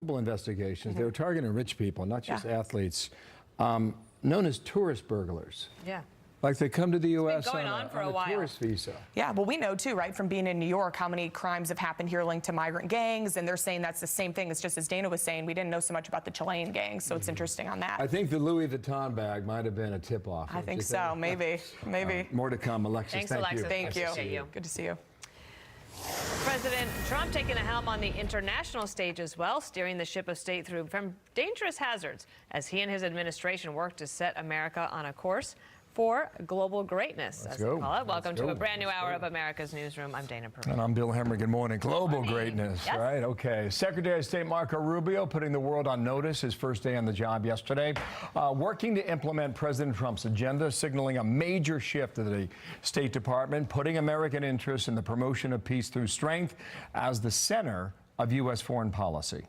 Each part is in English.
Investigations. They were targeting rich people, not just athletes, known as tourist burglars. Yeah. Like they come to the U.S. on a tourist visa. Yeah, well, we know too, right, from being in New York, how many crimes have happened here linked to migrant gangs, and they're saying that's the same thing. It's just as Dana was saying, we didn't know so much about the Chilean gangs, so it's interesting on that. I think the Louis Vuitton bag might have been a tip-off. I think so, maybe. More to come, Alexis. Thanks, thank Alexis. you. Thank you. Nice to see you. Good to see you. President Trump taking the helm on the international stage as well, steering the ship of state through from dangerous hazards as he and his administration work to set America on a course for global greatness, as they call it. Welcome to a brand new hour of America's Newsroom. I'm Dana Perino. And I'm Bill Hemmer. Good morning. Global greatness, yes. right? Okay. Secretary of State Marco Rubio putting the world on notice his first day on the job yesterday, working to implement President Trump's agenda, signaling a major shift to the State Department, putting American interests in the promotion of peace through strength as the center of U.S. foreign policy.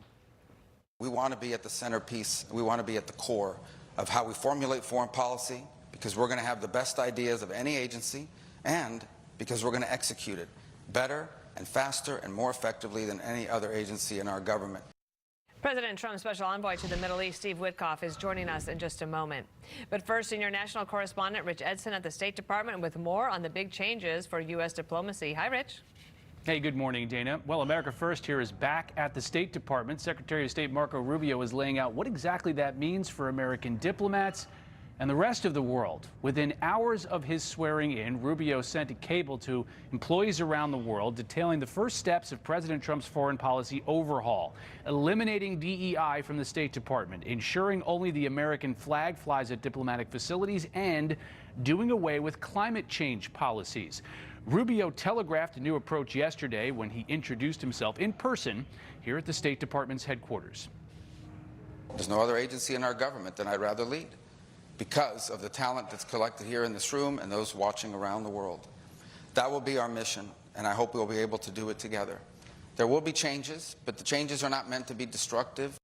We want to be at the centerpiece. We want to be at the core of how we formulate foreign policy, because we're going to have the best ideas of any agency, and because we're going to execute it better and faster and more effectively than any other agency in our government. President Trump's special envoy to the Middle East, Steve Witkoff, is joining us in just a moment. But first, senior national correspondent Rich Edson at the State Department with more on the big changes for U.S. diplomacy. Hi, Rich. Hey, good morning, Dana. Well, America First here is back at the State Department. Secretary of State Marco Rubio is laying out what exactly that means for American diplomats and the rest of the world. Within hours of his swearing in, Rubio sent a cable to employees around the world detailing the first steps of President Trump's foreign policy overhaul, eliminating DEI from the State Department, ensuring only the American flag flies at diplomatic facilities, and doing away with climate change policies. Rubio telegraphed a new approach yesterday when he introduced himself in person here at the State Department's headquarters. There's no other agency in our government that I'd rather lead, because of the talent that's collected here in this room and those watching around the world. That will be our mission, and I hope we'll be able to do it together. There will be changes, but the changes are not meant to be destructive.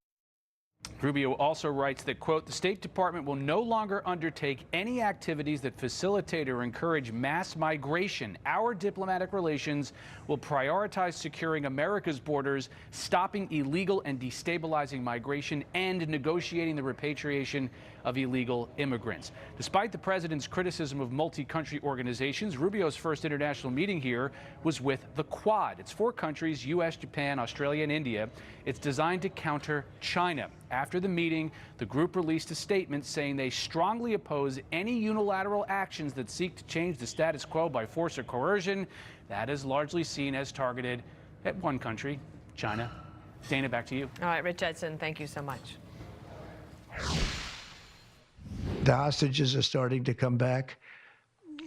Rubio also writes that, quote, the State Department will no longer undertake any activities that facilitate or encourage mass migration. Our diplomatic relations will prioritize securing America's borders, stopping illegal and destabilizing migration, and negotiating the repatriation of illegal immigrants. Despite the president's criticism of multi-country organizations, Rubio's first international meeting here was with the Quad. It's 4 countries, U.S., Japan, Australia, and India. It's designed to counter China. After the meeting, the group released a statement saying they strongly oppose any unilateral actions that seek to change the status quo by force or coercion. That is largely seen as targeted at one country, China. Dana, back to you. All right, Rich Edson, thank you so much. The hostages are starting to come back.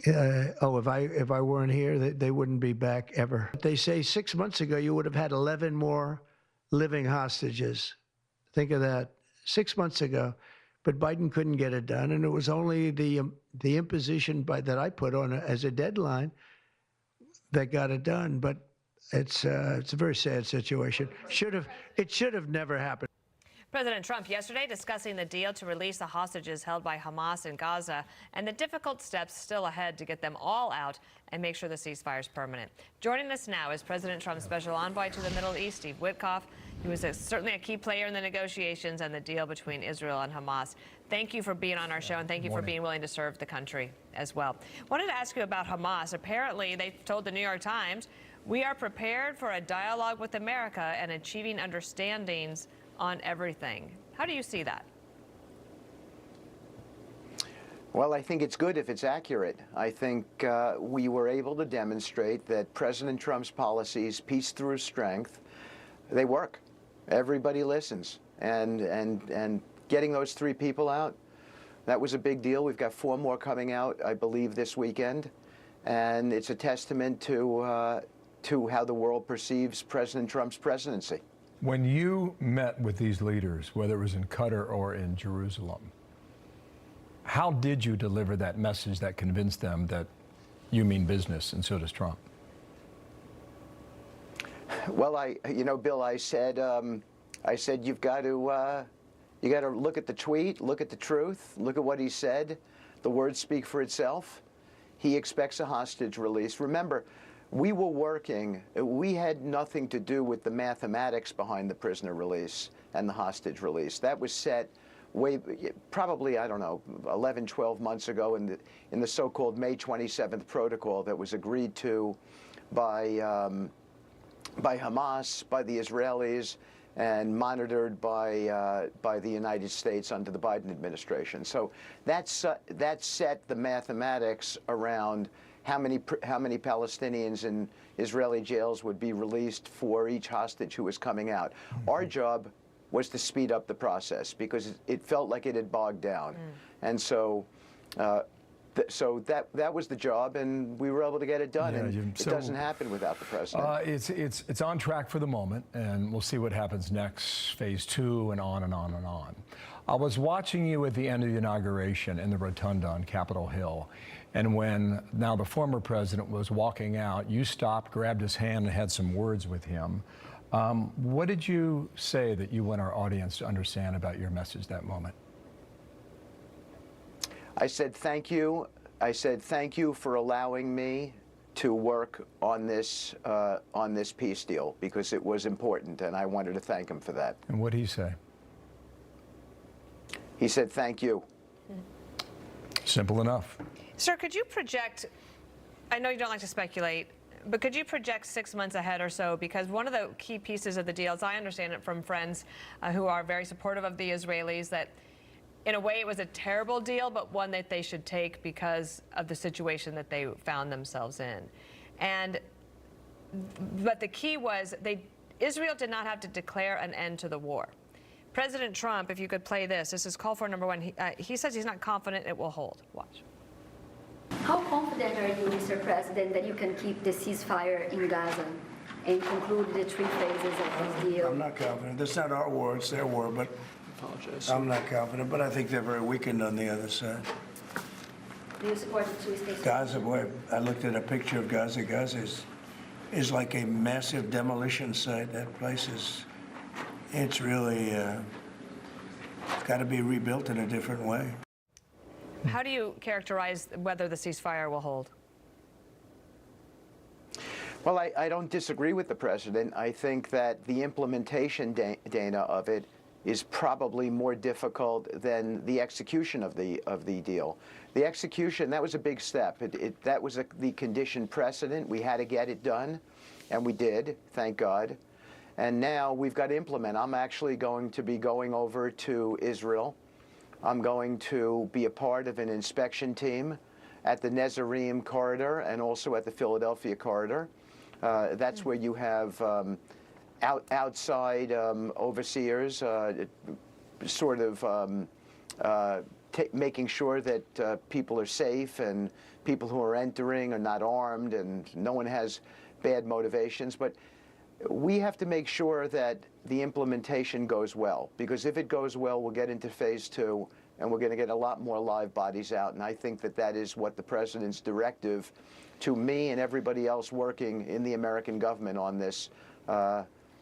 If I weren't here, they wouldn't be back ever. They say 6 months ago you would have had 11 more living hostages. Think of that, 6 months ago. But Biden couldn't get it done, and it was only the imposition that I put on as a deadline that got it done. But it's a very sad situation. It should have never happened. President Trump yesterday discussing the deal to release the hostages held by Hamas in Gaza and the difficult steps still ahead to get them all out and make sure the ceasefire is permanent. Joining us now is President Trump's special envoy to the Middle East, Steve Witkoff. He was certainly a key player in the negotiations and the deal between Israel and Hamas. Thank you for being on our show, and thank you for being willing to serve the country as well. Wanted to ask you about Hamas. Apparently, they told the New York Times, we are prepared for a dialogue with America and achieving understandings on everything. How do you see that? Well, I think it's good if it's accurate. I think we were able to demonstrate that President Trump's policies, peace through strength, they work. Everybody listens. And getting those 3 people out, that was a big deal. We've got 4 more coming out, I believe, this weekend. And it's a testament to how the world perceives President Trump's presidency. When you met with these leaders, whether it was in Qatar or in Jerusalem, how did you deliver that message that convinced them that you mean business and so does Trump? Well, Bill, I said you've got to look at the tweet, look at the truth, look at what he said. The words speak for itself. He expects a hostage release. Remember, we were working, we had nothing to do with the mathematics behind the prisoner release and the hostage release. That was set way, probably, I don't know, 11, 12 months ago in the so-called May 27th protocol that was agreed to by Hamas, by the Israelis, and monitored by the United States under the Biden administration. So that set the mathematics around how many Palestinians in Israeli jails would be released for each hostage who was coming out. Our job was to speed up the process because it felt like it had bogged down. And so so that was the job, and we were able to get it done. And it doesn't happen without the president. It's on track for the moment, and we'll see what happens next, phase 2, and on and on and on. I was watching you at the end of the inauguration in the rotunda on Capitol Hill, and when now the former president was walking out, you stopped, grabbed his hand, and had some words with him. What did you say that you want our audience to understand about your message that moment? I said thank you. I said thank you for allowing me to work on this peace deal because it was important, and I wanted to thank him for that. And what did he say? He said thank you. Simple enough. Sir, could you project, I know you don't like to speculate, but could you project 6 months ahead or so? Because one of the key pieces of the deal, as I understand it from friends who are very supportive of the Israelis, that in a way it was a terrible deal, but one that they should take because of the situation that they found themselves in. But the key was Israel did not have to declare an end to the war. President Trump, if you could play this is call for number 1. He says he's not confident it will hold. Watch. How confident are you, Mr. President, that you can keep the ceasefire in Gaza and conclude the 3 phases of this deal? I'm not confident. That's not our war, it's their war, but I'm not confident. But I think they're very weakened on the other side. Do you support the 2-state Gaza, boy, I looked at a picture of Gaza. Gaza is like a massive demolition site. That place it's really got to be rebuilt in a different way. How do you characterize whether the ceasefire will hold? Well, I don't disagree with the president. I think that the implementation, Dana, of it is probably more difficult than the execution of the deal. The execution, that was a big step. That was the condition precedent. We had to get it done, and we did, thank God. And now we've got to implement. I'm actually going to be going over to Israel. I'm going to be a part of an inspection team at the NEWSROOM corridor and also at the Philadelphia corridor. That's where you have outside overseers sort of making sure that people are safe and people who are entering are not armed and no one has bad motivations. But we have to make sure that the implementation goes well, because if it goes well, we'll get into phase 2, and we're going to get a lot more live bodies out. And I think that that is what the president's directive to me and everybody else working in the American government on this.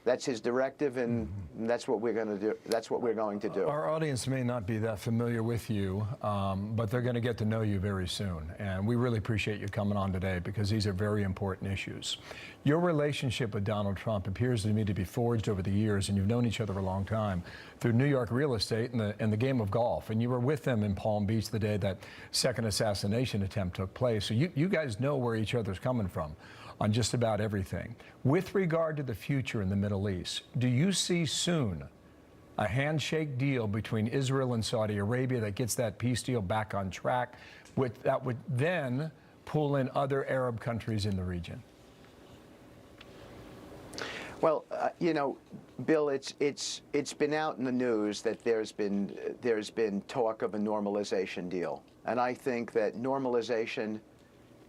That's his directive, and that's what we're going to do. That's what we're going to do. Our audience may not be that familiar with you, but they're going to get to know you very soon. And we really appreciate you coming on today because these are very important issues. Your relationship with Donald Trump appears to me to be forged over the years, and you've known each other a long time through New York real estate and the game of golf. And you were with them in Palm Beach the day that second assassination attempt took place. So you guys know where each other's coming from on just about everything. With regard to the future in the Middle East, do you see soon a handshake deal between Israel and Saudi Arabia that gets that peace deal back on track, that would then pull in other Arab countries in the region? Well, you know, Bill, it's been out in the news that there's been talk of a normalization deal, and I think that normalization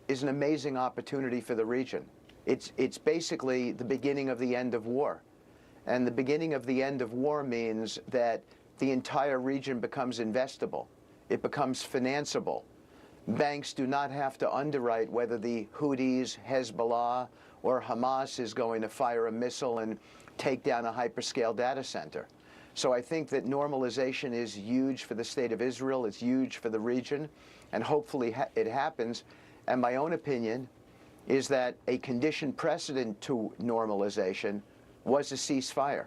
is an amazing opportunity for the region. It's basically the beginning of the end of war. And the beginning of the end of war means that the entire region becomes investable. It becomes financeable. Banks do not have to underwrite whether the Houthis, Hezbollah, or Hamas is going to fire a missile and take down a hyperscale data center. So I think that normalization is huge for the state of Israel. It's huge for the region. And hopefully it happens. And my own opinion is that a condition precedent to normalization was a ceasefire.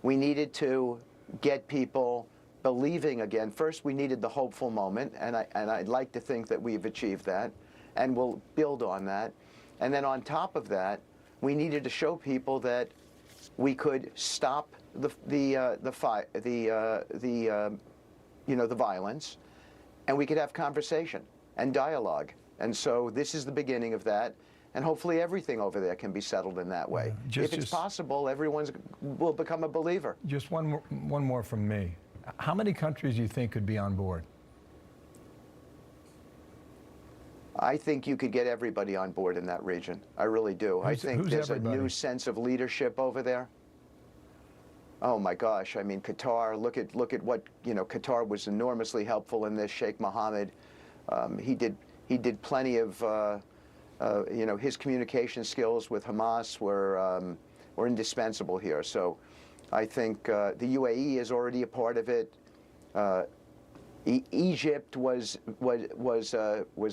We needed to get people believing again. First, we needed the hopeful moment, and I'd like to think that we've achieved that, and we'll build on that. And then on top of that, we needed to show people that we could stop the violence, and we could have conversation and dialogue. And so this is the beginning of that, and hopefully everything over there can be settled in that way. If it's possible, everyone will become a believer. Just one more from me. How many countries do you think could be on board? I think you could get everybody on board in that region. I really do. I think there's everybody? A new sense of leadership over there. Oh my gosh! I mean, Qatar. Look at what Qatar was enormously helpful in this. Sheikh Mohammed, he did plenty of his communication skills with Hamas were indispensable here. So I think the UAE is already a part of it. Egypt was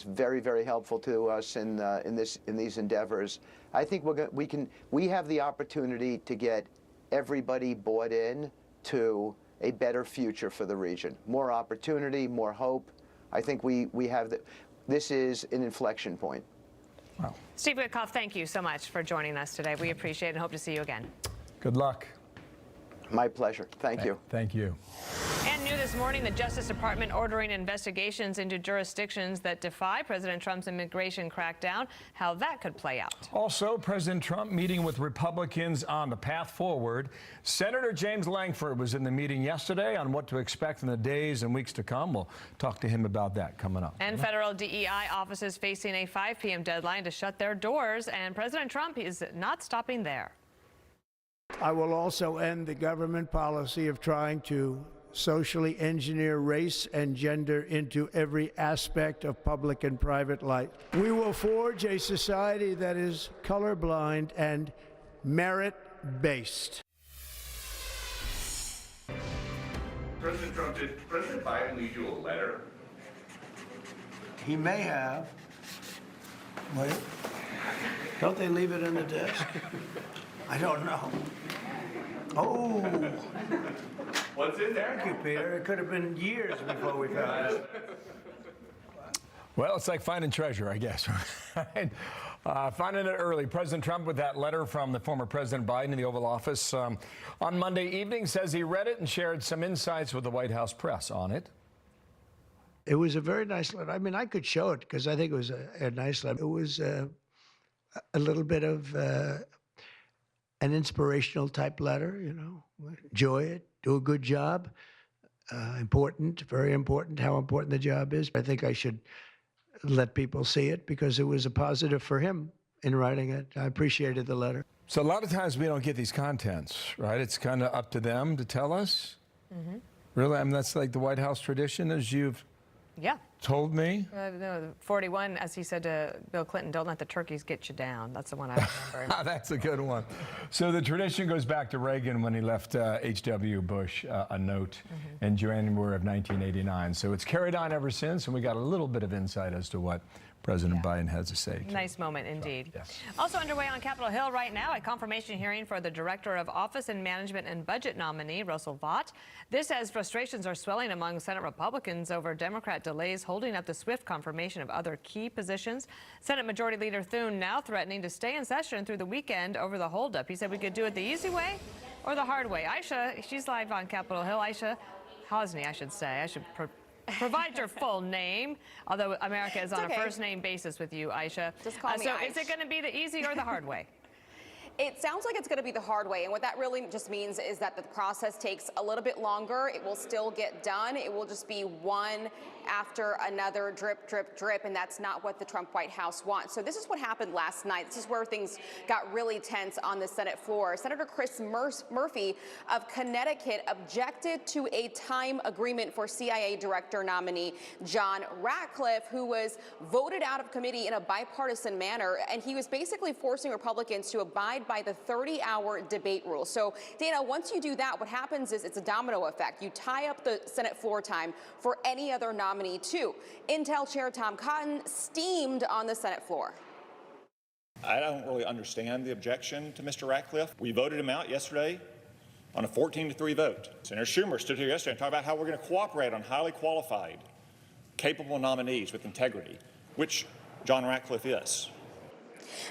very, very helpful to us in these endeavors. I think we have the opportunity to get everybody bought in to a better future for the region. More opportunity, more hope. I think we have this is an inflection point. Wow. Steve Witkoff, thank you so much for joining us today. We appreciate it and hope to see you again. Good luck. My pleasure. Thank you. Thank you. And new this morning, the Justice Department ordering investigations into jurisdictions that defy President Trump's immigration crackdown, how that could play out. Also, President Trump meeting with Republicans on the path forward. Senator James Lankford was in the meeting yesterday on what to expect in the days and weeks to come. We'll talk to him about that coming up. And federal DEI offices facing a 5 p.m. deadline to shut their doors, and President Trump is not stopping there. I will also end the government policy of trying to socially engineer race and gender into every aspect of public and private life. We will forge a society that is colorblind and merit-based. President Trump, did President Biden leave you a letter? He may have. Wait. Don't they leave it in the desk? I don't know. Oh. What's in there? Thank you, Peter. It could have been years before we found it. Well, it's like finding treasure, I guess. Finding it early. President Trump, with that letter from the former President Biden in the Oval Office on Monday evening, says he read it and shared some insights with the White House press on it. It was a very nice letter. I mean, I could show it because I think it was a nice letter. It was a little bit of an inspirational type letter, enjoy it, do a good job. Important, very important, how important the job is. I think I should let people see it because it was a positive for him in writing it. I appreciated the letter. So a lot of times we don't get these contents, right? It's kind of up to them to tell us. Mm-hmm. Really? I mean, that's like the White House tradition, as you've told me. No, 41, as he said to Bill Clinton, don't let the turkeys get you down. That's the one I remember. That's a good one. So the tradition goes back to Reagan when he left H.W. Bush a note in January of 1989. So it's carried on ever since, and we got a little bit of insight as to what President Biden has to say. Nice moment indeed. Yes. Also underway on Capitol Hill right now, a confirmation hearing for the Director of Office and Management and Budget nominee, Russell Vought. This as frustrations are swelling among Senate Republicans over Democrat delays holding up the swift confirmation of other key positions. Senate Majority Leader Thune now threatening to stay in session through the weekend over the holdup. He said we could do it the easy way or the hard way. Aisha, she's live on Capitol Hill. Aisha Hosni, I should say. I should provide your full name, although America is on a first-name basis with you, Aisha. Just call me So Aish. is it going to be the easy or the hard way? It sounds like it's going to be the hard way, and what that really just means is that the process takes a little bit longer. It will still get done. It will just be one after another, drip, drip, drip, and that's not what the Trump White House wants. So this is what happened last night. This is where things got really tense on the Senate floor. Senator Chris Murphy of Connecticut objected to a time agreement for CIA Director nominee John Ratcliffe, who was voted out of committee in a bipartisan manner, and he was basically forcing Republicans to abide by the 30-hour debate rule. So, Dana, once you do that, what happens is it's a domino effect. You tie up the Senate floor time for any other nominee, too. Intel Chair Tom Cotton steamed on the Senate floor. I don't really understand the objection to Mr. Ratcliffe. We voted him out yesterday on a 14-3 vote. Senator Schumer stood here yesterday and talked about how we're going to cooperate on highly qualified, capable nominees with integrity, which John Ratcliffe is.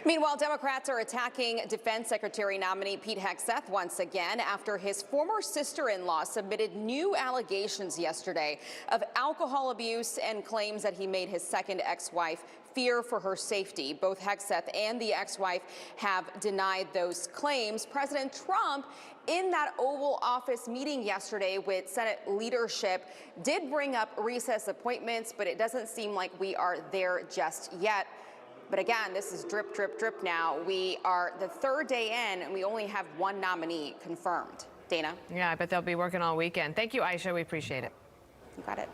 Meanwhile, Democrats are attacking Defense Secretary nominee Pete Hegseth once again after his former sister-in-law submitted new allegations yesterday of alcohol abuse and claims that he made his second ex-wife fear for her safety. Both Hegseth and the ex-wife have denied those claims. President Trump, in that Oval Office meeting yesterday with Senate leadership, did bring up recess appointments, but it doesn't seem like we are there just yet. But again, this is drip, drip, drip now. We are the third day in, and we only have one nominee confirmed. Dana? Yeah, I bet they'll be working all weekend. Thank you, Aisha. We appreciate it. You got it.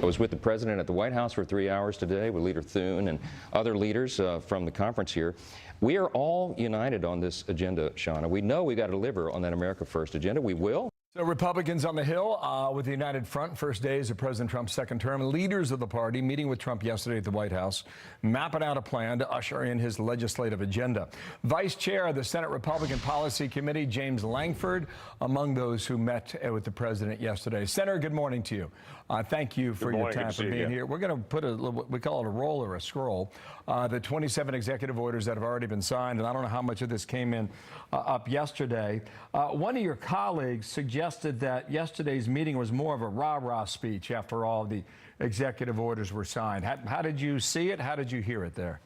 I was with the president at the White House for 3 hours today with Leader Thune and other leaders from the conference here. We are all united on this agenda, Shauna. We know we got to deliver on that America First agenda. We will. So Republicans on the Hill with the United Front, first days of President Trump's second term. Leaders of the party meeting with Trump yesterday at the White House, mapping out a plan to usher in his legislative agenda. Vice Chair of the Senate Republican Policy Committee, James Langford, among those who met with the president yesterday. Senator, good morning to you. Thank you for your time for being here. We're going to put a little, we call it a roll or a scroll, the 27 executive orders that have already been signed, and I don't know how much of this came in up yesterday. One of your colleagues suggested that yesterday's meeting was more of a rah-rah speech after all the executive orders were signed. How did you see it? How did you hear it there?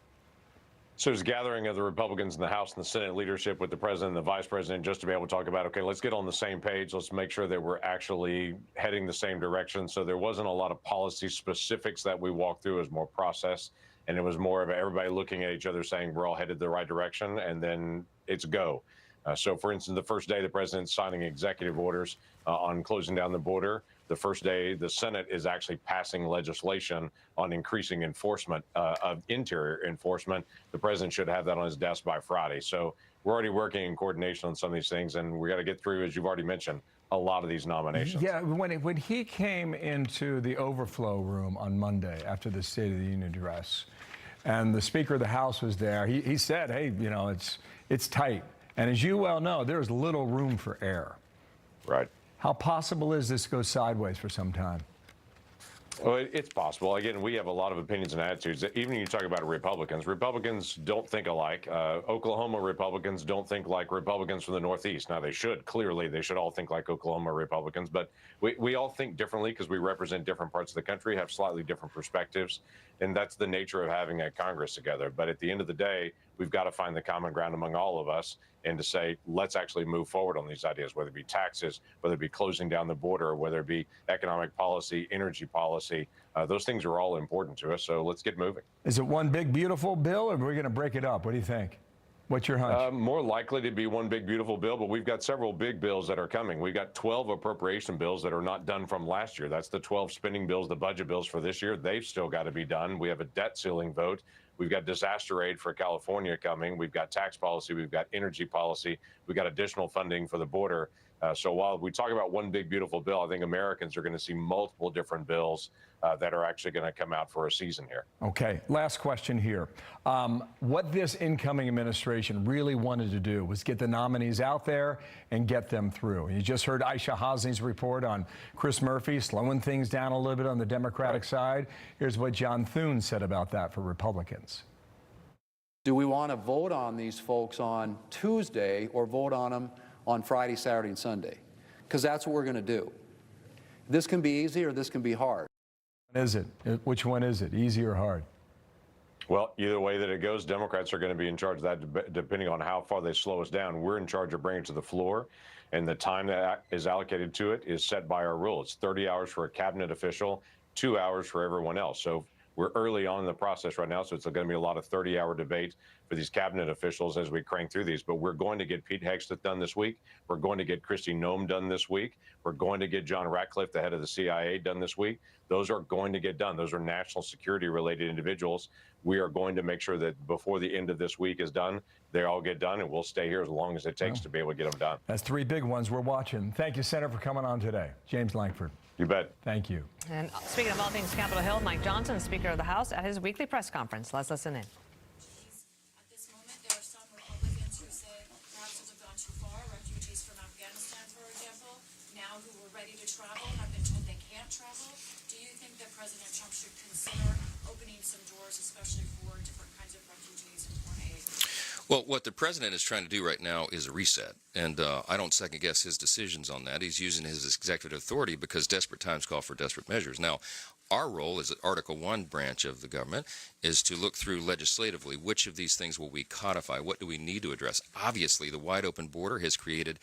So it's a gathering of the Republicans in the House and the Senate leadership with the president and the vice president just to be able to talk about, okay, let's get on the same page. Let's make sure that we're actually heading the same direction. So there wasn't a lot of policy specifics that we walked through. It was more process, and it was more of everybody looking at each other saying we're all headed the right direction, and then it's go. So, for instance, the first day the president's signing executive orders on closing down the border. The first day the Senate is actually passing legislation on increasing enforcement of interior enforcement. The president should have that on his desk by Friday. So we're already working in coordination on some of these things, and we got to get through, as you've already mentioned, a lot of these nominations. Yeah, when he came into the overflow room on Monday after the State of the Union address, and the Speaker of the House was there, he said, hey, you know, it's tight. And as you well know, there's little room for error. Right. How possible is this goes sideways for some time? Well, it's possible. Again, we have a lot of opinions and attitudes. Even when you talk about Republicans don't think alike. Oklahoma Republicans don't think like Republicans from the Northeast. Now, they should. Clearly, they should all think like Oklahoma Republicans. But we all think differently because we represent different parts of the country, have slightly different perspectives. And that's the nature of having a Congress together. But at the end of the day, we've got to find the common ground among all of us and to say, let's actually move forward on these ideas, whether it be taxes, whether it be closing down the border, whether it be economic policy, energy policy. Those things are all important to us. So let's get moving. Is it one big, beautiful bill, or are we going to break it up? What do you think? What's your hunch? More likely to be one big, beautiful bill, but we've got several big bills that are coming. We've got 12 appropriation bills that are not done from last year. That's the 12 spending bills, the budget bills for this year. They've still got to be done. We have a debt ceiling vote. We've got disaster aid for California coming. We've got tax policy. We've got energy policy. We've got additional funding for the border. So while we talk about one big, beautiful bill, I think Americans are going to see multiple different bills that are actually going to come out for a season here. Okay, last question here. What this incoming administration really wanted to do was get the nominees out there and get them through. You just heard Aisha Hosni's report on Chris Murphy slowing things down a little bit on the Democratic side. Here's what John Thune said about that for Republicans. Do we want to vote on these folks on Tuesday or vote on them on Friday, Saturday, and Sunday? Because that's what we're going to do. This can be easy or this can be hard. Is it? Which one is it? Easy or hard? Well, either way that it goes, Democrats are going to be in charge of that depending on how far they slow us down. We're in charge of bringing it to the floor, and the time that is allocated to it is set by our rule. It's 30 hours for a cabinet official, 2 hours for everyone else. So we're early on in the process right now, so it's going to be a lot of 30-hour debate. for these cabinet officials as we crank through these. But we're going to get Pete Hegseth done this week. We're going to get Kristi Noem done this week. We're going to get John Ratcliffe, the head of the CIA, done this week. Those are going to get done. Those are national security related individuals. We are going to make sure that before the end of this week is done, they all get done, and we'll stay here as long as it takes to be able to get them done. That's three big ones we're watching. Thank you, Senator, for coming on today. James Lankford. You bet. Thank you. And speaking of all things Capitol Hill, Mike Johnson, Speaker of the House, at his weekly press conference. Let's listen in. At this moment, there are some Republicans who say perhaps it have gone too far. Refugees from Afghanistan, for example, now who were ready to travel have been told they can't travel. Do you think that President Trump should consider opening some doors, especially for different kinds of refugees and foreign aid? Well, what the president is trying to do right now is a reset, and I don't second-guess his decisions on that. He's using his executive authority because desperate times call for desperate measures. Now, our role as the Article 1 branch of the government is to look through legislatively which of these things will we codify, what do we need to address. Obviously, the wide-open border has created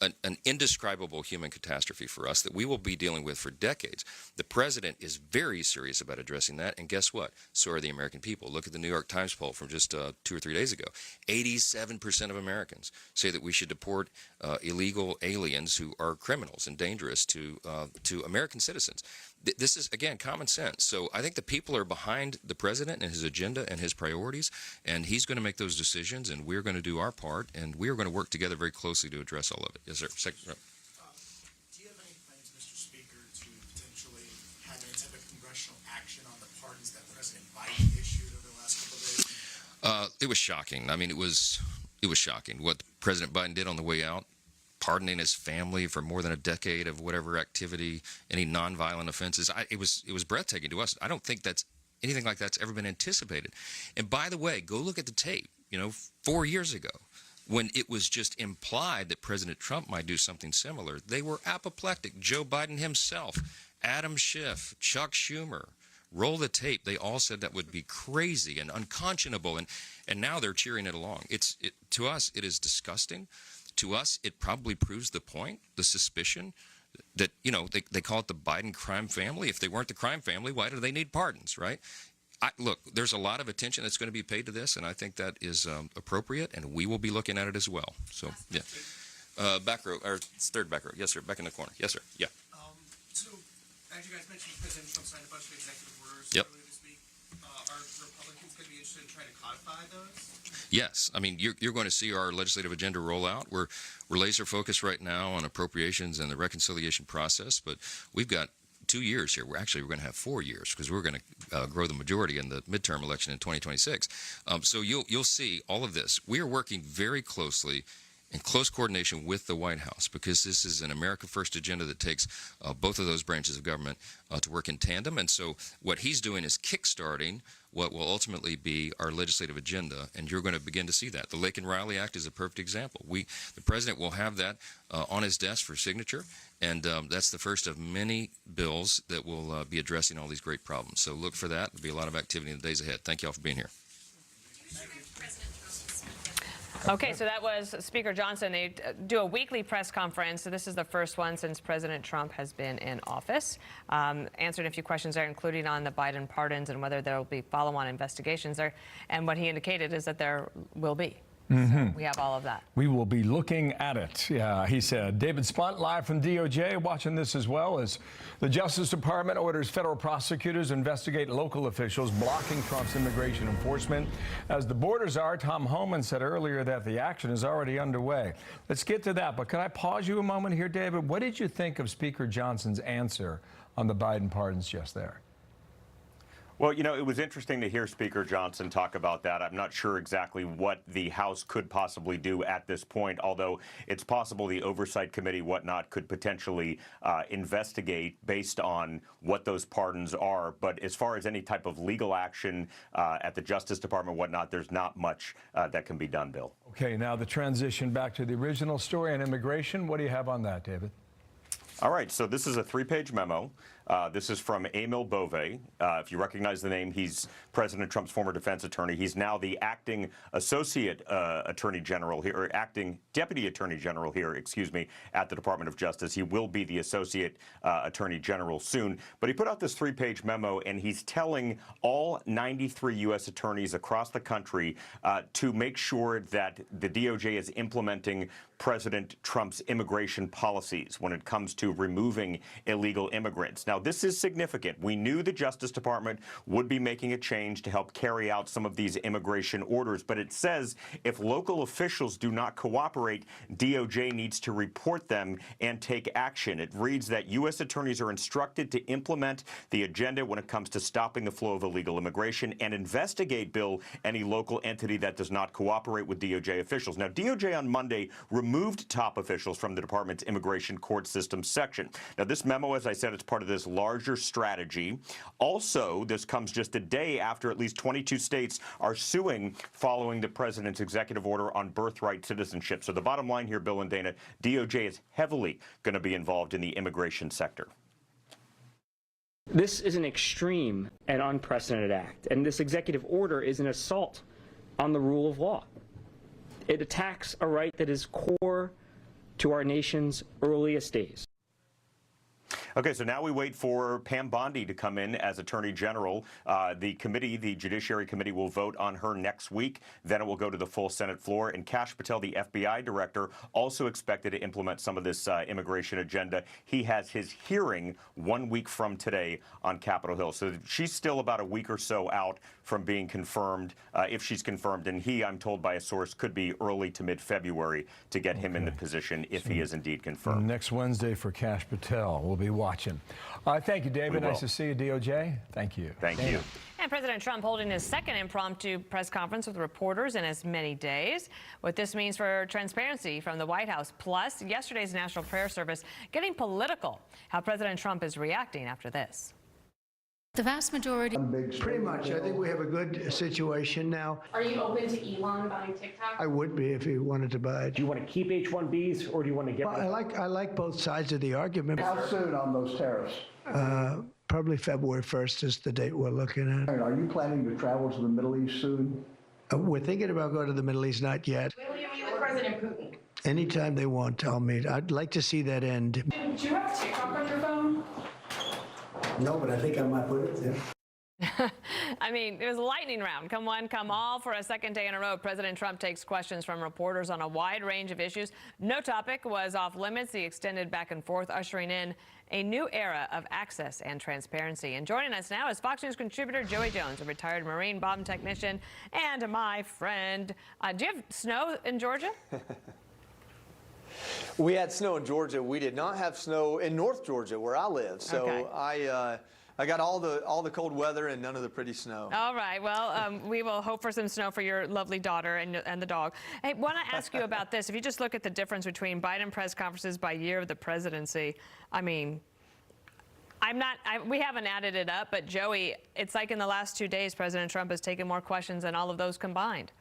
an indescribable human catastrophe for us that we will be dealing with for decades. The president is very serious about addressing that, and guess what? So are the American people. Look at the New York Times poll from just 2 or 3 days ago. 87% of Americans say that we should deport illegal aliens who are criminals and dangerous to American citizens. This is, again, common sense. So I think the people are behind the president and his agenda and his priorities, and he's going to make those decisions, and we're going to do our part, and we're going to work together very closely to address all of it. Yes, sir. Do you have any plans, Mr. Speaker, to potentially have any type of congressional action on the pardons that President Biden issued over the last couple of days? It was shocking. I mean, it was shocking what President Biden did on the way out. Pardoning his family for more than a decade of whatever activity, any nonviolent offenses. It was breathtaking to us. I don't think that's anything like that's ever been anticipated. And by the way, go look at the tape. 4 years ago, when it was just implied that President Trump might do something similar, they were apoplectic. Joe Biden himself, Adam Schiff, Chuck Schumer. Roll the tape. They all said that would be crazy and unconscionable, and now they're cheering it along. To us, it is disgusting. To us, it probably proves the point, the suspicion that, they call it the Biden crime family. If they weren't the crime family, why do they need pardons, right? Look, there's a lot of attention that's going to be paid to this, and I think that is appropriate, and we will be looking at it as well. So, yeah. Back row, or third back row. Yes, sir. Back in the corner. Yes, sir. Yeah. So, as you guys mentioned, President Trump signed a bunch of executive orders earlier this week. Are Republicans going to be interested in trying to codify those? Yes. I mean, you're going to see our legislative agenda roll out. We're laser focused right now on appropriations and the reconciliation process, but we've got 2 years here. We're going to have 4 years because we're going to grow the majority in the midterm election in 2026. So you'll see all of this. We are working very closely in close coordination with the White House, because this is an America First agenda that takes both of those branches of government to work in tandem. And so what he's doing is kickstarting what will ultimately be our legislative agenda, and you're going to begin to see that. The Lake and Riley Act is a perfect example. The president will have that on his desk for signature, and that's the first of many bills that will be addressing all these great problems. So look for that. There'll be a lot of activity in the days ahead. Thank you all for being here. Okay, so that was Speaker Johnson. They do a weekly press conference. So this is the first one since President Trump has been in office. Answered a few questions there, including on the Biden pardons and whether there will be follow-on investigations there. And what he indicated is that there will be. So we have all of that. We will be looking at it, yeah, he said. David Spunt, live from DOJ, watching this as well as the Justice Department orders federal prosecutors investigate local officials blocking Trump's immigration enforcement. As the borders are, Tom Homan said earlier that the action is already underway. Let's get to that, but can I pause you a moment here, David? What did you think of Speaker Johnson's answer on the Biden pardons just there? Well, it was interesting to hear Speaker Johnson talk about that. I'm not sure exactly what the House could possibly do at this point, although it's possible the Oversight Committee, whatnot, could potentially investigate based on what those pardons are. But as far as any type of legal action at the Justice Department, whatnot, there's not much that can be done, Bill. Okay, now the transition back to the original story on immigration. What do you have on that, David? All right, so this is a 3-page memo This is from Emil Bove. If you recognize the name, he's President Trump's former defense attorney. He's now the acting associate attorney general here, or acting deputy attorney general here, excuse me, at the Department of Justice. He will be the associate attorney general soon. But he put out this 3-page memo, and he's telling all 93 U.S. attorneys across the country to make sure that the DOJ is implementing President Trump's immigration policies when it comes to removing illegal immigrants. Now, this is significant. We knew the Justice Department would be making a change to help carry out some of these immigration orders, but it says if local officials do not cooperate, DOJ needs to report them and take action. It reads that U.S. attorneys are instructed to implement the agenda when it comes to stopping the flow of illegal immigration and investigate, Bill, any local entity that does not cooperate with DOJ officials. Now, DOJ on Monday removed top officials from the department's immigration court system section. Now, this memo, as I said, it's part of this larger strategy. Also, this comes just a day after at least 22 states are suing following the president's executive order on birthright citizenship. So the bottom line here, Bill and Dana, DOJ is heavily going to be involved in the immigration sector. This is an extreme and unprecedented act, and this executive order is an assault on the rule of law. It attacks a right that is core to our nation's earliest days. Okay, so now we wait for Pam Bondi to come in as Attorney General. The committee, the Judiciary Committee, will vote on her next week. Then it will go to the full Senate floor. And Kash Patel, the FBI director, also expected to implement some of this immigration agenda. He has his hearing 1 week from today on Capitol Hill. So she's still about a week or so out from being confirmed, if she's confirmed. And he, I'm told by a source, could be early to mid-February to get him in the position if he is indeed confirmed. Next Wednesday for Kash Patel. We'll be watching. Thank you, David. Nice to see you, DOJ. Thank you. Thank you. And President Trump holding his second impromptu press conference with reporters in as many days. What this means for transparency from the White House. Plus, yesterday's National Prayer Service getting political. How President Trump is reacting after this. The vast majority. Pretty much. I think we have a good situation now. Are you open to Elon buying TikTok? I would be if he wanted to buy it. Do you want to keep H-1Bs or do you want to get Well, I like both sides of the argument. How soon on those tariffs? Probably February 1st is the date we're looking at. Are you planning to travel to the Middle East soon? We're thinking about going to the Middle East, not yet. Will you meet with President Putin? Anytime they want, I'll meet. I'd like to see that end. Do you have TikTok on your phone? No, but I think I might put it there. I mean, it was a lightning round. Come one, come all. For a second day in a row, President Trump takes questions from reporters on a wide range of issues. No topic was off limits. The extended back and forth ushering in a new era of access and transparency. And joining us now is Fox News contributor Joey Jones, a retired Marine bomb technician and my friend. Do you have snow in Georgia? We had snow in Georgia. We did not have snow in North Georgia, where I live. So okay. I got all the cold weather and none of the pretty snow. All right. Well, we will hope for some snow for your lovely daughter and the dog. Hey, want to ask you about this? If you just look at the difference between Biden press conferences by year of the presidency, I mean, we haven't added it up, but Joey, it's like in the last 2 days, President Trump has taken more questions than all of those combined.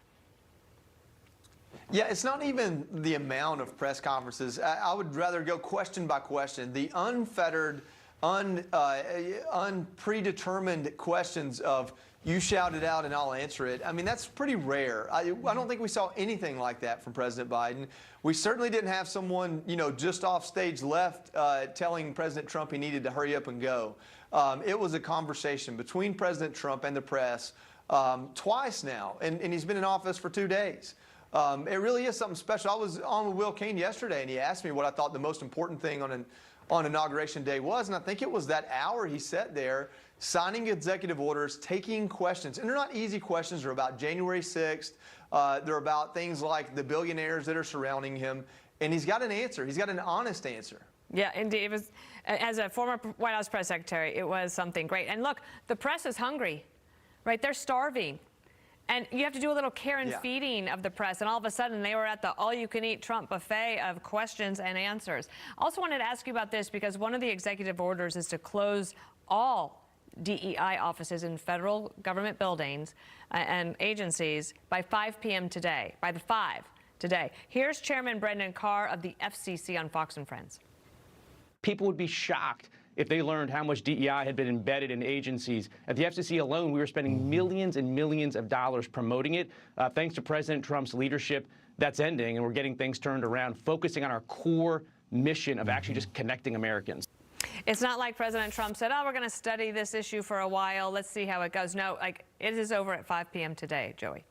Yeah, it's not even the amount of press conferences. I would rather go question by question. The unfettered, unpredetermined questions of you shout it out and I'll answer it. I mean, that's pretty rare. I don't think we saw anything like that from President Biden. We certainly didn't have someone, just off stage left telling President Trump he needed to hurry up and go. It was a conversation between President Trump and the press twice now, and he's been in office for 2 days. It really is something special. I was on with Will Cain yesterday, and he asked me what I thought the most important thing on Inauguration Day was, and I think it was that hour he sat there signing executive orders, taking questions. And they're not easy questions. They're about January 6th. They're about things like the billionaires that are surrounding him. And he's got an answer. He's got an honest answer. Yeah, indeed. It was, as a former White House press secretary, it was something great. And look, the press is hungry, right? They're starving. And you have to do a little care and feeding of the press, and all of a sudden they were at the all-you-can-eat Trump buffet of questions and answers. I also wanted to ask you about this because one of the executive orders is to close all DEI offices in federal government buildings and agencies by 5 p.m. today, by the 5 today. Here's Chairman Brendan Carr of the FCC on Fox and Friends. People would be shocked if they learned how much DEI had been embedded in agencies. At the FCC alone, we were spending millions and millions of dollars promoting it. Thanks to President Trump's leadership, that's ending, and we're getting things turned around, focusing on our core mission of actually just connecting Americans. It's not like President Trump said, oh, we're going to study this issue for a while. Let's see how it goes. No, like, it is over at 5 p.m. today, Joey.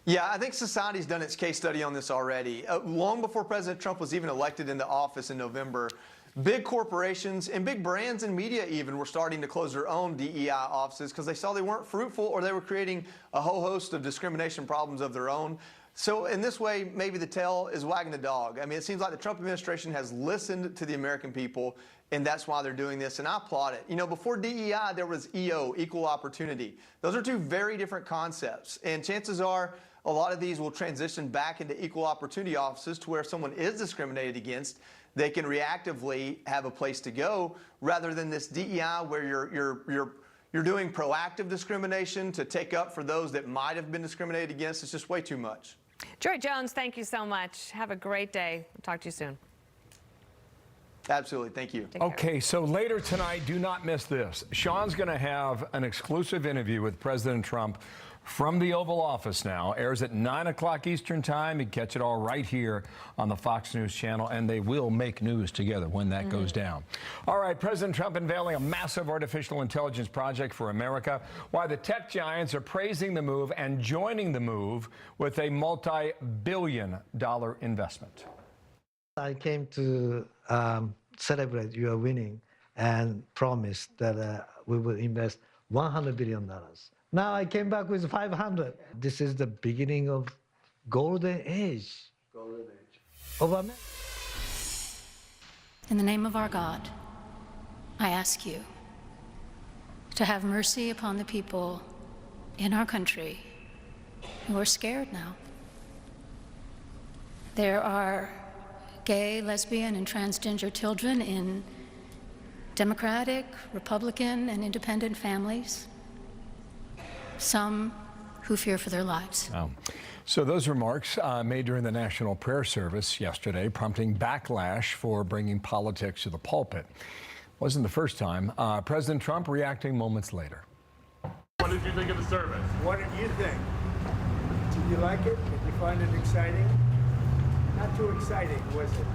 Yeah, I think society's done its case study on this already. Long before President Trump was even elected into office in November, big corporations and big brands and media even were starting to close their own DEI offices because they saw they weren't fruitful or they were creating a whole host of discrimination problems of their own. So in this way, maybe the tail is wagging the dog. I mean, it seems like the Trump administration has listened to the American people, and that's why they're doing this, and I applaud it. You know, before DEI, there was EO, equal opportunity. Those are two very different concepts, and chances are a lot of these will transition back into equal opportunity offices to where if someone is discriminated against, they can reactively have a place to go rather than this DEI where you're doing proactive discrimination to take up for those that might have been discriminated against. It's just way too much. Joy Jones, thank you so much. Have a great day. We'll talk to you soon. Absolutely. Thank you. Okay, so later tonight, do not miss this. Sean's going to have an exclusive interview with President Trump from the Oval Office now. Airs at 9 o'clock Eastern Time. You catch it all right here on the Fox News channel, and they will make news together when that goes down. All right, President Trump unveiling a massive artificial intelligence project for America, why the tech giants are praising the move and joining the move with a multi-billion-dollar investment. I came to celebrate your winning and promise that we will invest $100 billion. Now I came back with 500. This is the beginning of golden age of America. In the name of our God, I ask you to have mercy upon the people in our country who are scared now. There are gay, lesbian, and transgender children in Democratic, Republican, and independent families. Some who fear for their lives. So those remarks made during the National Prayer Service yesterday, prompting backlash for bringing politics to the pulpit. Wasn't the first time. President Trump reacting moments later. What did you think of the service? What did you think? Did you like it? Did you find it exciting? Not too exciting, was it?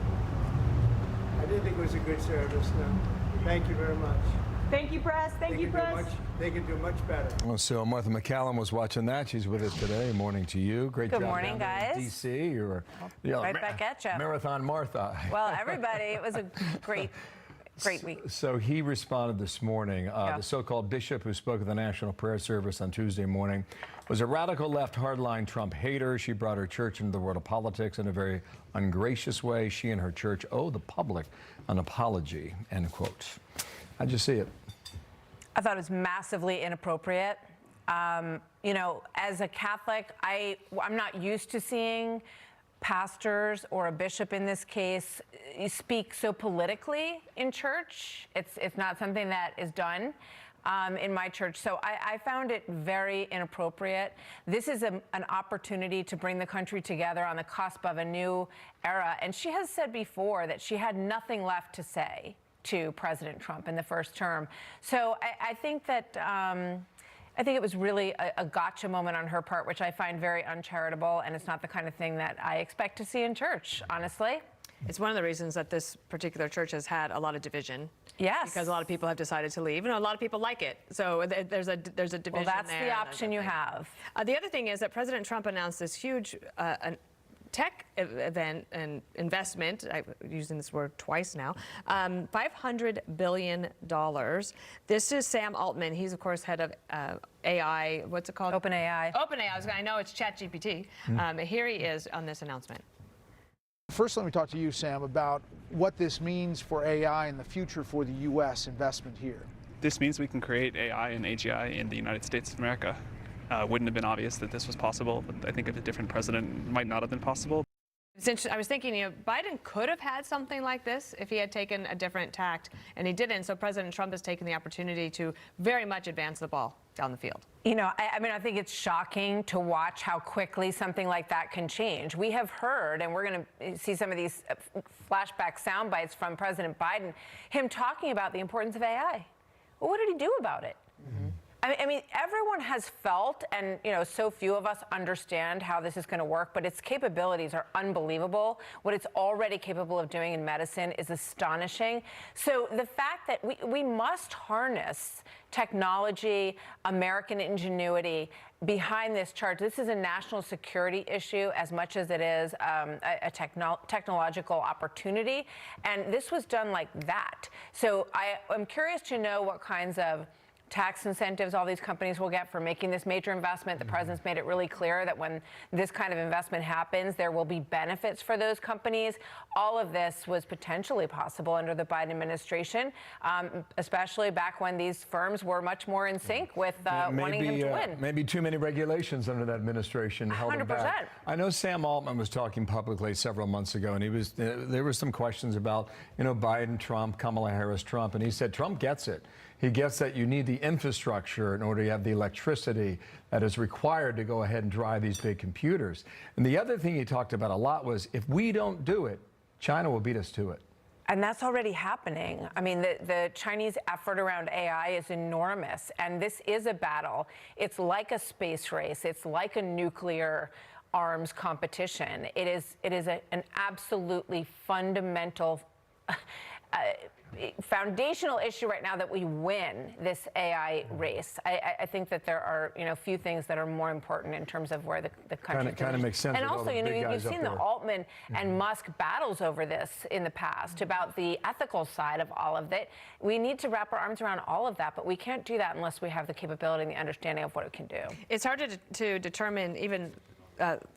I didn't think it was a good service, no. Thank you very much. Thank you, press. Thank you, press. They can do much better. Well, so Martha McCallum was watching that. She's with us today. Morning to you. Great job. Good morning, down there in guys. DC. You were Right back at you. Marathon Martha. Well, everybody, it was a great week. So he responded this morning. The so-called bishop who spoke at the National Prayer Service on Tuesday morning was a radical left hardline Trump hater. She brought her church into the world of politics in a very ungracious way. She and her church owe the public an apology, end quote. How'd you see it? I thought it was massively inappropriate. You know, as a Catholic, I'm not used to seeing pastors or a bishop in this case speak so politically in church. It's not something that is done in my church. So I found it very inappropriate. This is an opportunity to bring the country together on the cusp of a new era. And she has said before that she had nothing left to say to President Trump in the first term. So I think that I think it was really a gotcha moment on her part, which I find very uncharitable, and it's not the kind of thing that I expect to see in church, honestly. It's one of the reasons that this particular church has had a lot of division. Yes. Because a lot of people have decided to leave. You know, a lot of people like it. So there's a division there. Well, that's the option you have. The other thing is that President Trump announced this huge tech event and investment, I'm using this word twice now, $500 billion. This is Sam Altman. He's, of course, head of AI, what's it called? OpenAI. OpenAI. I know it's ChatGPT. Here he is on this announcement. First, let me talk to you, Sam, about what this means for AI in the future for the U.S. investment here. This means we can create AI and AGI in the United States of America. Wouldn't have been obvious that this was possible, but I think if a different president, it might not have been possible. I was thinking, Biden could have had something like this if he had taken a different tact, and he didn't. So President Trump has taken the opportunity to very much advance the ball down the field. I think it's shocking to watch how quickly something like that can change. We have heard, and we're going to see some of these flashback sound bites from President Biden, him talking about the importance of AI. Well, what did he do about it? Mm-hmm. I mean, everyone has felt, and so few of us understand how this is going to work, but its capabilities are unbelievable. What it's already capable of doing in medicine is astonishing. So the fact that we must harness technology, American ingenuity behind this charge. This is a national security issue as much as it is a technological opportunity, and this was done like that. So I'm curious to know what kinds of tax incentives all these companies will get for making this major investment. The president's made it really clear that when this kind of investment happens, there will be benefits for those companies. All of this was potentially possible under the Biden administration, especially back when these firms were much more in sync with wanting him to win. Maybe too many regulations under that administration held him back. 100%. I know Sam Altman was talking publicly several months ago, and there were some questions about Biden, Trump, Kamala Harris, Trump, and he said Trump gets it. He gets that you need the infrastructure in order to have the electricity that is required to go ahead and drive these big computers. And the other thing he talked about a lot was if we don't do it, China will beat us to it. And that's already happening. I mean, the Chinese effort around AI is enormous, and this is a battle. It's like a space race. It's like a nuclear arms competition. It is an absolutely fundamental foundational issue right now that we win this AI race. I think that there are, few things that are more important in terms of where the country kind of makes sense. And also, you've seen the Altman and Musk battles over this in the past about the ethical side of all of it. We need to wrap our arms around all of that, but we can't do that unless we have the capability and the understanding of what it can do. It's hard to determine even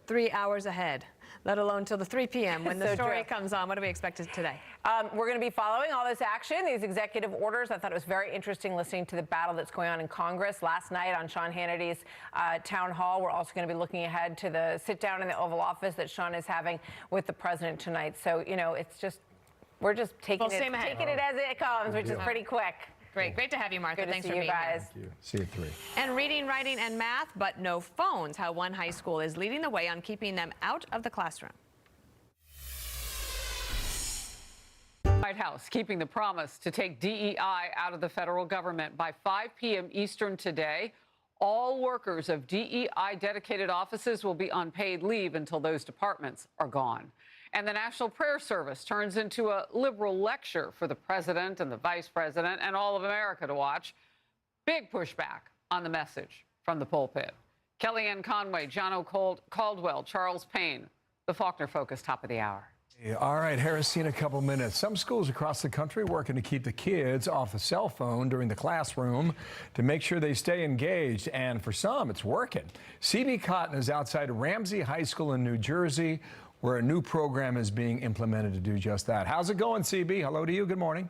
3 hours ahead, let alone till the 3 p.m. when the story comes on. What do we expect today? We're going to be following all this action, these executive orders. I thought it was very interesting listening to the battle that's going on in Congress last night on Sean Hannity's town hall. We're also going to be looking ahead to the sit-down in the Oval Office that Sean is having with the president tonight. So, it's just, we're just taking it as it comes, which is pretty quick. Great to have you, Martha. Thanks for being being here. Thank you. See you at 3. And reading, writing, and math, but no phones. How one high school is leading the way on keeping them out of the classroom. White House keeping the promise to take DEI out of the federal government. By 5 p.m. Eastern today, all workers of DEI dedicated offices will be on paid leave until those departments are gone. And the National Prayer Service turns into a liberal lecture for the president and the vice president and all of America to watch. Big pushback on the message from the pulpit. Kellyanne Conway, John Caldwell, Charles Payne, the Faulkner Focus, top of the hour. All right, Harris, see in a couple minutes. Some schools across the country working to keep the kids off a cell phone during the classroom to make sure they stay engaged. And for some, it's working. CB Cotton is outside Ramsey High School in New Jersey, where a new program is being implemented to do just that. How's it going, CB? Hello to you. Good morning.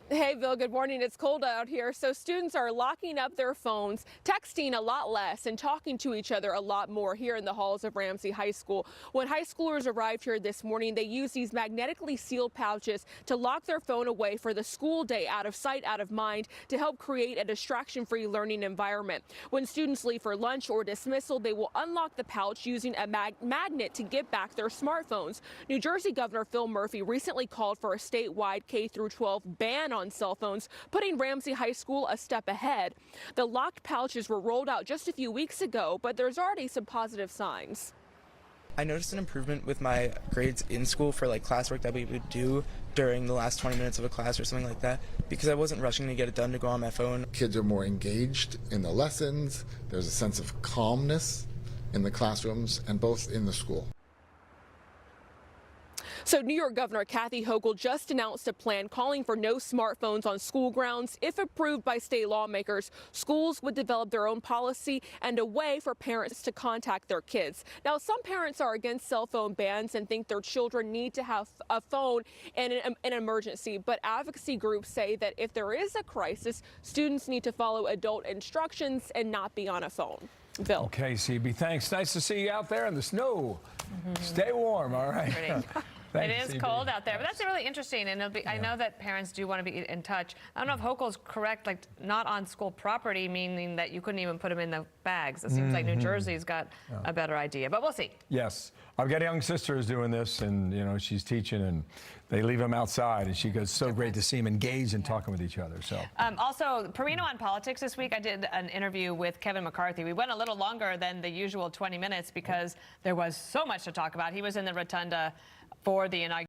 Hey, Bill, good morning. It's cold out here, so students are locking up their phones, texting a lot less, and talking to each other a lot more here in the halls of Ramsey High School. When high schoolers arrived here this morning, they used these magnetically sealed pouches to lock their phone away for the school day, out of sight, out of mind, to help create a distraction-free learning environment. When students leave for lunch or dismissal, they will unlock the pouch using a magnet to get back their smartphones. New Jersey Governor Phil Murphy recently called for a statewide K-12 ban on cell phones, putting Ramsey High School a step ahead. The locked pouches were rolled out just a few weeks ago, but there's already some positive signs. I noticed an improvement with my grades in school for classwork that we would do during the last 20 minutes of a class or something like that, because I wasn't rushing to get it done to go on my phone. Kids are more engaged in the lessons. There's a sense of calmness in the classrooms and both in the school. So New York Governor Kathy Hochul just announced a plan calling for no smartphones on school grounds. If approved by state lawmakers, schools would develop their own policy and a way for parents to contact their kids. Now, some parents are against cell phone bans and think their children need to have a phone in an emergency. But advocacy groups say that if there is a crisis, students need to follow adult instructions and not be on a phone. Bill. Okay, CB, thanks. Nice to see you out there in the snow. Stay warm, all right? Pretty. Thanks, It is CB. cold out there, but that's really interesting. And it'll be, I know that parents do want to be in touch. I don't know if Hochul's correct, like not on school property, meaning that you couldn't even put them in the bags. It seems like New Jersey's got a better idea, but we'll see. Yes. I've got a young sister who's doing this, and, you know, she's teaching, and they leave them outside, and she goes, so great to see them engaged and talking with each other. So. Also, Perino on politics this week, I did an interview with Kevin McCarthy. We went a little longer than the usual 20 minutes because there was so much to talk about. He was in the rotunda for the inauguration.